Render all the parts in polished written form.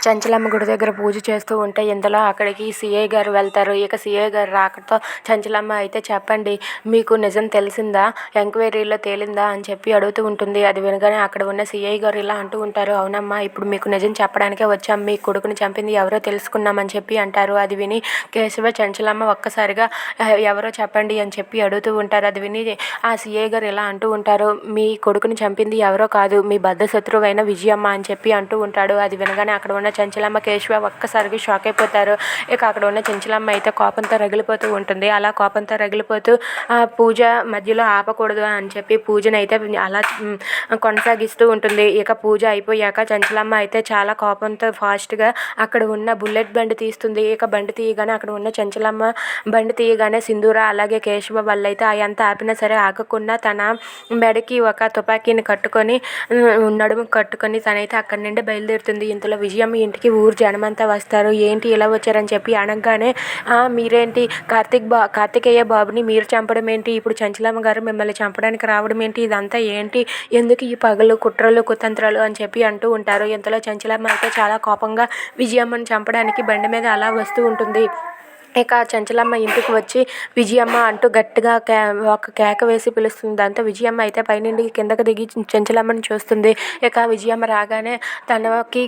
చంచలమ్మ గుడి దగ్గర పూజ చేస్తూ ఉంటే ఇంతలో అక్కడికి సిఐ గారు వెళ్తారు. ఇక సిఐ గారు రాకతో చంచలమ్మ అయితే చెప్పండి, మీకు నిజం తెలిసిందా, ఎంక్వైరీలో తేలిందా అని చెప్పి అడుగుతూ ఉంటుంది. అది వినగానే అక్కడ ఉన్న సిఐ గారు ఇలా అంటూ ఉంటారు, అవునమ్మా ఇప్పుడు మీకు నిజం చెప్పడానికే వచ్చాం, మీ కొడుకుని చంపింది ఎవరో తెలుసుకున్నామని చెప్పి అంటారు. అది విని కేశవ చంచలమ్మ ఒక్కసారిగా ఎవరో చెప్పండి అని చెప్పి అడుగుతూ ఉంటారు. అది విని ఆ సిఐ గారు ఇలా అంటూ ఉంటారు, మీ కొడుకుని చంపింది ఎవరో కాదు, మీ బద్ధ శత్రువైన విజయమ్మ అని చెప్పి అంటూ ఉంటాడు. అది వినగానే అక్కడ ఉన్న చంచలమ్మ కేశవ ఒక్కసారిగా షాక్ అయిపోతారు. ఇక అక్కడ ఉన్న చంచలమ్మ అయితే కోపంతో రగిలిపోతూ ఉంటుంది. అలా కోపంతో రగిలిపోతూ ఆ పూజ మధ్యలో ఆపకూడదు అని చెప్పి పూజను అయితే అలా కొనసాగిస్తూ ఉంటుంది. ఇక పూజ అయిపోయాక చంచలమ్మ అయితే చాలా కోపంతో ఫాస్ట్గా అక్కడ ఉన్న బుల్లెట్ బండి తీస్తుంది. ఇక బండి తీయగానే అక్కడ ఉన్న చంచలమ్మ బండి తీయగానే సింధూర అలాగే కేశవ వాళ్ళైతే ఎంత ఆపినా సరే ఆగకుండా తన మెడకి ఒక తుపాకీని కట్టుకొని నడుము కట్టుకొని తనైతే అక్కడి నుండి బయలుదేరుతుంది. ఇంతలో విజయమ్మ ఇంటికి ఊరు జనమంతా వస్తారు. ఏంటి ఇలా వచ్చారని చెప్పి అనగానే, మీరేంటి కార్తికేయ బాబుని మీరు చంపడం ఏంటి, ఇప్పుడు చంచలమ్మ గారు మిమ్మల్ని చంపడానికి రావడం ఏంటి, ఇదంతా ఏంటి, ఎందుకు ఈ పగలు కుట్రలు కుతంత్రాలు అని చెప్పి అంటూ ఉంటారు. ఇంతలో చంచలమ్మ అయితే చాలా కోపంగా విజయమ్మను చంపడానికి బండి మీద అలా వస్తూ ఉంటుంది. ఇక చంచలమ్మ ఇంటికి వచ్చి విజయమ్మ అంటూ గట్టిగా ఒక కేక వేసి పిలుస్తుంది. దాంతో విజయమ్మ అయితే పైనుండి కిందకు దిగి చంచలమ్మని చూస్తుంది. ఇక విజయమ్మ రాగానే తనకి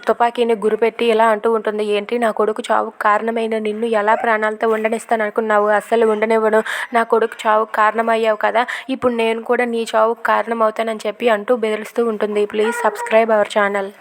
తుపాకీని గురిపెట్టి ఇలా అంటూ ఉంటుంది, ఏంటి నా కొడుకు చావుకు కారణమైన నిన్ను ఎలా ప్రాణాలతో ఉండనిస్తాను అనుకున్నావు, అస్సలు ఉండనివ్వను, నా కొడుకు చావుకు కారణమయ్యావు కదా, ఇప్పుడు నేను కూడా నీ చావుకు కారణం అవుతానని చెప్పి అంటూ బెదిరిస్తూ ఉంటుంది. Please subscribe our channel.